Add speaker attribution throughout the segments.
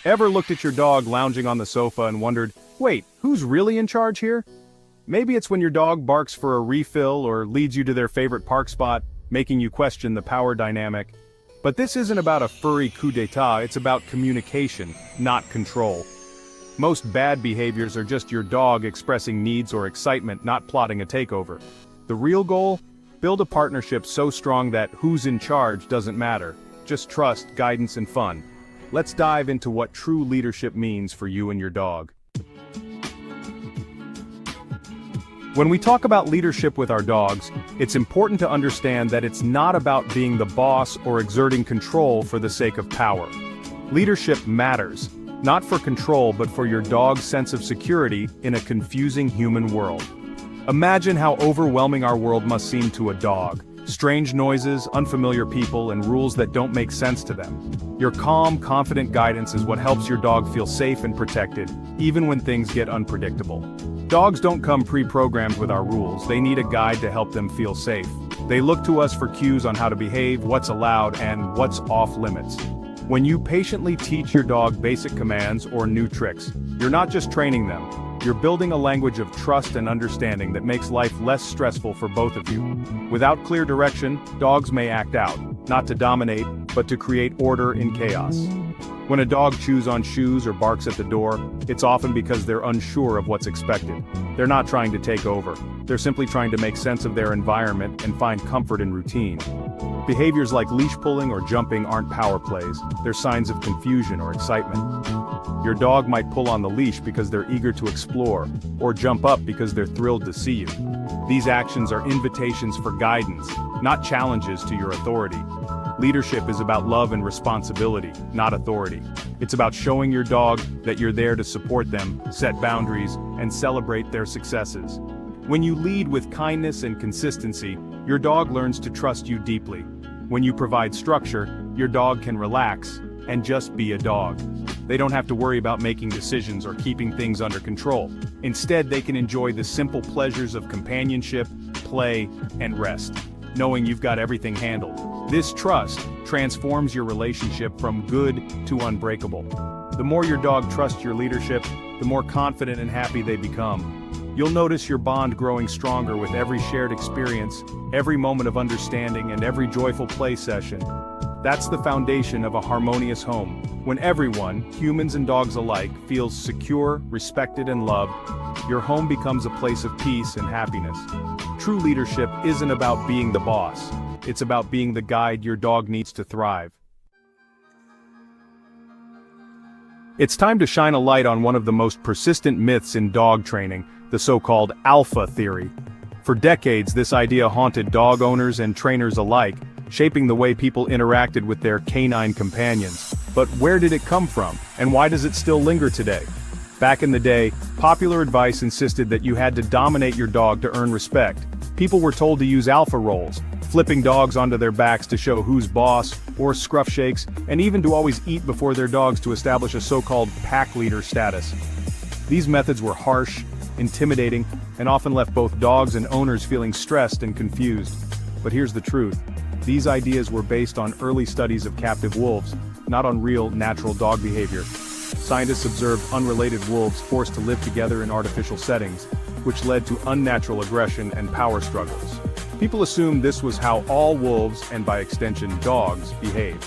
Speaker 1: Ever looked at your dog lounging on the sofa and wondered, wait, who's really in charge here? Maybe it's when your dog barks for a refill or leads you to their favorite park spot, making you question the power dynamic. But this isn't about a furry coup d'etat, it's about communication, not control. Most bad behaviors are just your dog expressing needs or excitement, not plotting a takeover. The real goal? Build a partnership so strong that who's in charge doesn't matter. Just trust, guidance, and fun. Let's dive into what true leadership means for you and your dog. When we talk about leadership with our dogs, it's important to understand that it's not about being the boss or exerting control for the sake of power. Leadership matters, not for control but for your dog's sense of security in a confusing human world. Imagine how overwhelming our world must seem to a dog. Strange noises, unfamiliar people, and rules that don't make sense to them. Your calm, confident guidance is what helps your dog feel safe and protected, even when things get unpredictable. Dogs don't come pre-programmed with our rules, they need a guide to help them feel safe. They look to us for cues on how to behave, what's allowed, and what's off limits. When you patiently teach your dog basic commands or new tricks, you're not just training them, you're building a language of trust and understanding that makes life less stressful for both of you. Without clear direction, dogs may act out, not to dominate, but to create order in chaos. When a dog chews on shoes or barks at the door, it's often because they're unsure of what's expected. They're not trying to take over, they're simply trying to make sense of their environment and find comfort in routine. Behaviors like leash pulling or jumping aren't power plays, they're signs of confusion or excitement. Your dog might pull on the leash because they're eager to explore, or jump up because they're thrilled to see you. These actions are invitations for guidance, not challenges to your authority. Leadership is about love and responsibility, not authority. It's about showing your dog that you're there to support them, set boundaries, and celebrate their successes. When you lead with kindness and consistency, your dog learns to trust you deeply. When you provide structure, your dog can relax and just be a dog. They don't have to worry about making decisions or keeping things under control. Instead, they can enjoy the simple pleasures of companionship, play, and rest, knowing you've got everything handled. This trust transforms your relationship from good to unbreakable. The more your dog trusts your leadership, the more confident and happy they become. You'll notice your bond growing stronger with every shared experience, every moment of understanding, and every joyful play session. That's the foundation of a harmonious home. When everyone, humans and dogs alike, feels secure, respected, and loved, your home becomes a place of peace and happiness. True leadership isn't about being the boss. It's about being the guide your dog needs to thrive. It's time to shine a light on one of the most persistent myths in dog training, the so-called alpha theory. For decades, this idea haunted dog owners and trainers alike, shaping the way people interacted with their canine companions. But where did it come from, and why does it still linger today? Back in the day, popular advice insisted that you had to dominate your dog to earn respect. People were told to use alpha roles, flipping dogs onto their backs to show who's boss, or scruff shakes, and even to always eat before their dogs to establish a so-called pack leader status. These methods were harsh, intimidating, and often left both dogs and owners feeling stressed and confused. But here's the truth. These ideas were based on early studies of captive wolves, not on real, natural dog behavior. Scientists observed unrelated wolves forced to live together in artificial settings, which led to unnatural aggression and power struggles. People assumed this was how all wolves, and by extension dogs, behave.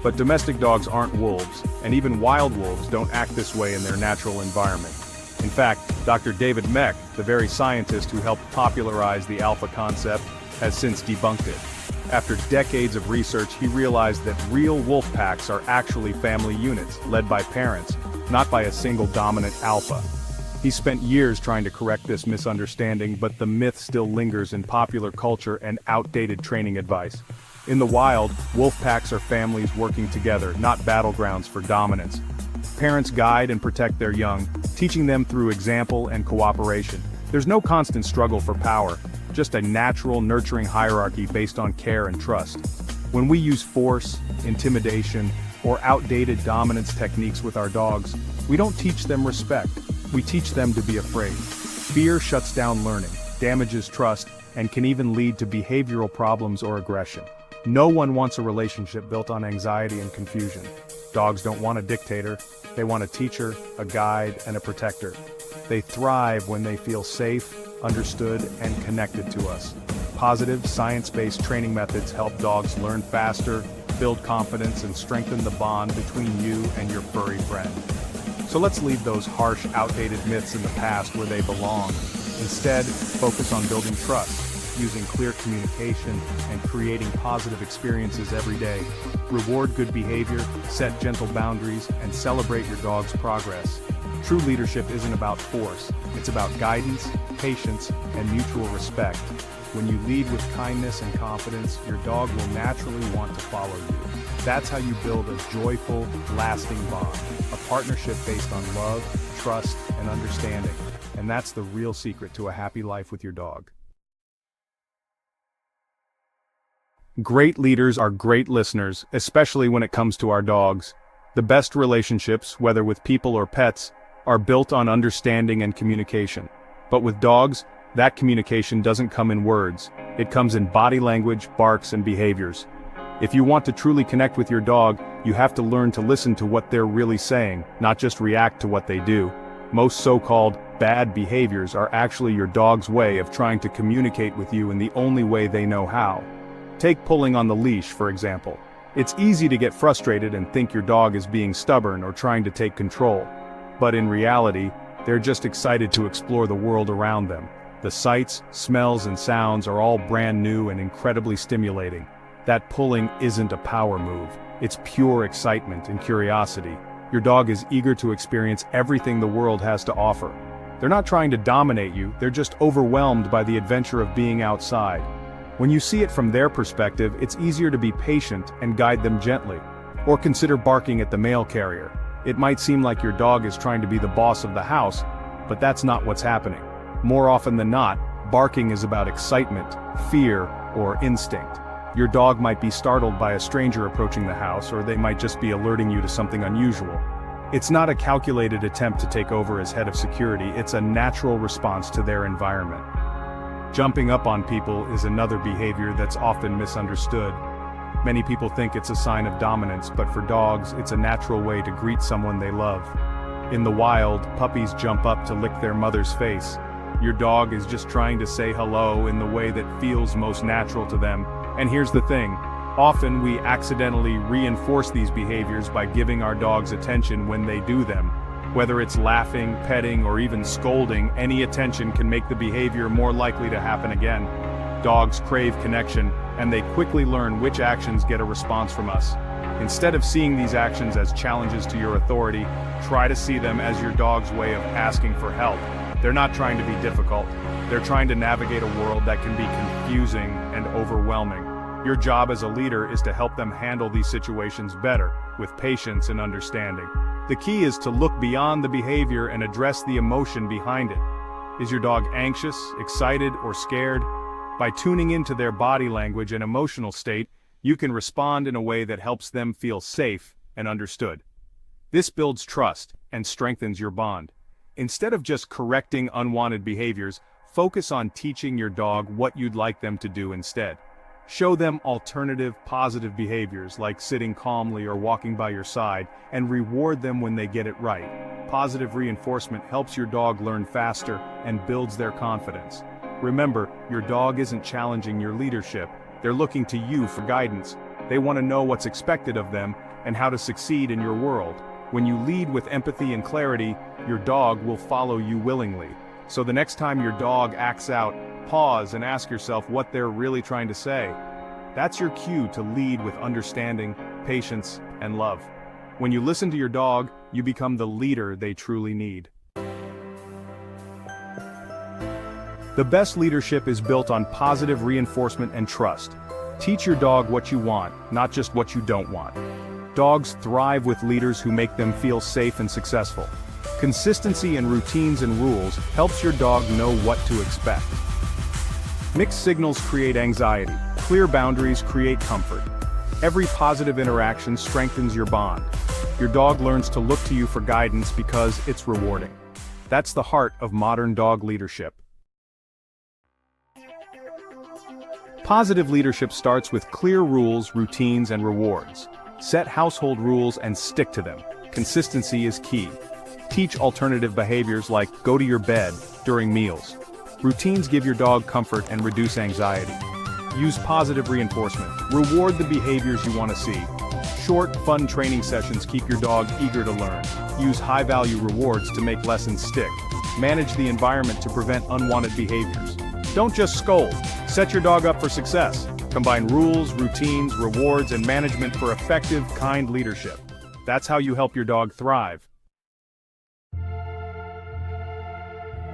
Speaker 1: But domestic dogs aren't wolves, and even wild wolves don't act this way in their natural environment. In fact, Dr. David Mech, the very scientist who helped popularize the alpha concept, has since debunked it. After decades of research, he realized that real wolf packs are actually family units, led by parents, not by a single dominant alpha. He spent years trying to correct this misunderstanding, but the myth still lingers in popular culture and outdated training advice. In the wild, wolf packs are families working together, not battlegrounds for dominance. Parents guide and protect their young, teaching them through example and cooperation. There's no constant struggle for power, just a natural, nurturing hierarchy based on care and trust. When we use force, intimidation, or outdated dominance techniques with our dogs, we don't teach them respect, we teach them to be afraid. Fear shuts down learning, damages trust, and can even lead to behavioral problems or aggression. No one wants a relationship built on anxiety and confusion. Dogs don't want a dictator, they want a teacher, a guide, and a protector. They thrive when they feel safe, understood, and connected to us. Positive, science-based training methods help dogs learn faster, build confidence, and strengthen the bond between you and your furry friend. So let's leave those harsh, outdated myths in the past where they belong. Instead, focus on building trust, using clear communication, and creating positive experiences every day. Reward good behavior, set gentle boundaries, and celebrate your dog's progress. True leadership isn't about force, it's about guidance, patience, and mutual respect. When you lead with kindness and confidence, your dog will naturally want to follow you. That's how you build a joyful, lasting bond, a partnership based on love, trust, and understanding. And that's the real secret to a happy life with your dog. Great leaders are great listeners, especially when it comes to our dogs. The best relationships, whether with people or pets, are built on understanding and communication. But with dogs, that communication doesn't come in words. It comes in body language, barks, and behaviors. If you want to truly connect with your dog, you have to learn to listen to what they're really saying, not just react to what they do. Most so-called bad behaviors are actually your dog's way of trying to communicate with you in the only way they know how. Take pulling on the leash, for example. It's easy to get frustrated and think your dog is being stubborn or trying to take control. But in reality, they're just excited to explore the world around them. The sights, smells, and sounds are all brand new and incredibly stimulating. That pulling isn't a power move, it's pure excitement and curiosity. Your dog is eager to experience everything the world has to offer. They're not trying to dominate you, they're just overwhelmed by the adventure of being outside. When you see it from their perspective, it's easier to be patient and guide them gently. Or consider barking at the mail carrier. It might seem like your dog is trying to be the boss of the house, but that's not what's happening. More often than not, barking is about excitement, fear, or instinct. Your dog might be startled by a stranger approaching the house, or they might just be alerting you to something unusual. It's not a calculated attempt to take over as head of security, it's a natural response to their environment. Jumping up on people is another behavior that's often misunderstood. Many people think it's a sign of dominance, but for dogs, it's a natural way to greet someone they love. In the wild, puppies jump up to lick their mother's face. Your dog is just trying to say hello in the way that feels most natural to them. And here's the thing, often we accidentally reinforce these behaviors by giving our dogs attention when they do them. Whether it's laughing, petting, or even scolding, any attention can make the behavior more likely to happen again. Dogs crave connection, and they quickly learn which actions get a response from us. Instead of seeing these actions as challenges to your authority, try to see them as your dog's way of asking for help. They're not trying to be difficult. They're trying to navigate a world that can be confusing and overwhelming. Your job as a leader is to help them handle these situations better, with patience and understanding. The key is to look beyond the behavior and address the emotion behind it. Is your dog anxious, excited, or scared? By tuning into their body language and emotional state, you can respond in a way that helps them feel safe and understood. This builds trust and strengthens your bond. Instead of just correcting unwanted behaviors, focus on teaching your dog what you'd like them to do instead. Show them alternative, positive behaviors like sitting calmly or walking by your side, and reward them when they get it right. Positive reinforcement helps your dog learn faster and builds their confidence. Remember, your dog isn't challenging your leadership, they're looking to you for guidance. They want to know what's expected of them and how to succeed in your world. When you lead with empathy and clarity, your dog will follow you willingly. So the next time your dog acts out, pause and ask yourself what they're really trying to say. That's your cue to lead with understanding, patience, and love. When you listen to your dog, you become the leader they truly need. The best leadership is built on positive reinforcement and trust. Teach your dog what you want, not just what you don't want. Dogs thrive with leaders who make them feel safe and successful. Consistency in routines and rules helps your dog know what to expect. Mixed signals create anxiety. Clear boundaries create comfort. Every positive interaction strengthens your bond. Your dog learns to look to you for guidance because it's rewarding. That's the heart of modern dog leadership. Positive leadership starts with clear rules, routines, and rewards. Set household rules and stick to them. Consistency is key. Teach alternative behaviors like go to your bed during meals. Routines give your dog comfort and reduce anxiety. Use positive reinforcement. Reward the behaviors you want to see. Short, fun training sessions keep your dog eager to learn. Use high-value rewards to make lessons stick. Manage the environment to prevent unwanted behaviors. Don't just scold. Set your dog up for success. Combine rules, routines, rewards, and management for effective, kind leadership. That's how you help your dog thrive.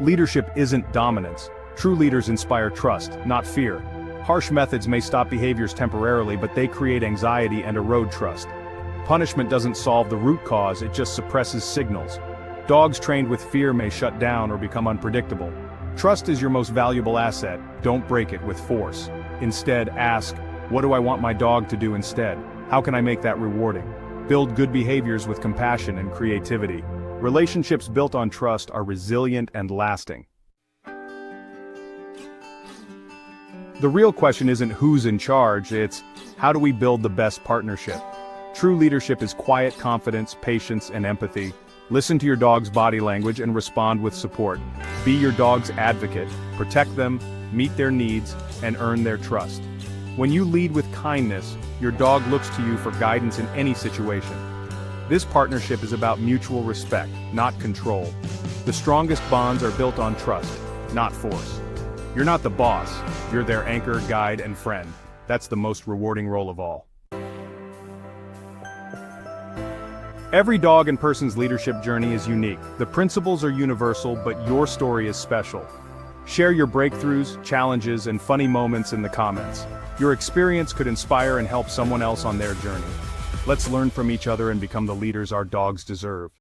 Speaker 1: Leadership isn't dominance. True leaders inspire trust, not fear. Harsh methods may stop behaviors temporarily, but they create anxiety and erode trust. Punishment doesn't solve the root cause, it just suppresses signals. Dogs trained with fear may shut down or become unpredictable. Trust is your most valuable asset. Don't break it with force. Instead, ask, what do I want my dog to do instead? How can I make that rewarding? Build good behaviors with compassion and creativity. Relationships built on trust are resilient and lasting. The real question isn't who's in charge, it's how do we build the best partnership? True leadership is quiet confidence, patience, and empathy. Listen to your dog's body language and respond with support. Be your dog's advocate, protect them, meet their needs, and earn their trust. When you lead with kindness, your dog looks to you for guidance in any situation. This partnership is about mutual respect, not control. The strongest bonds are built on trust, not force. You're not the boss, you're their anchor, guide, and friend. That's the most rewarding role of all. Every dog and person's leadership journey is unique. The principles are universal, but your story is special. Share your breakthroughs, challenges, and funny moments in the comments. Your experience could inspire and help someone else on their journey. Let's learn from each other and become the leaders our dogs deserve.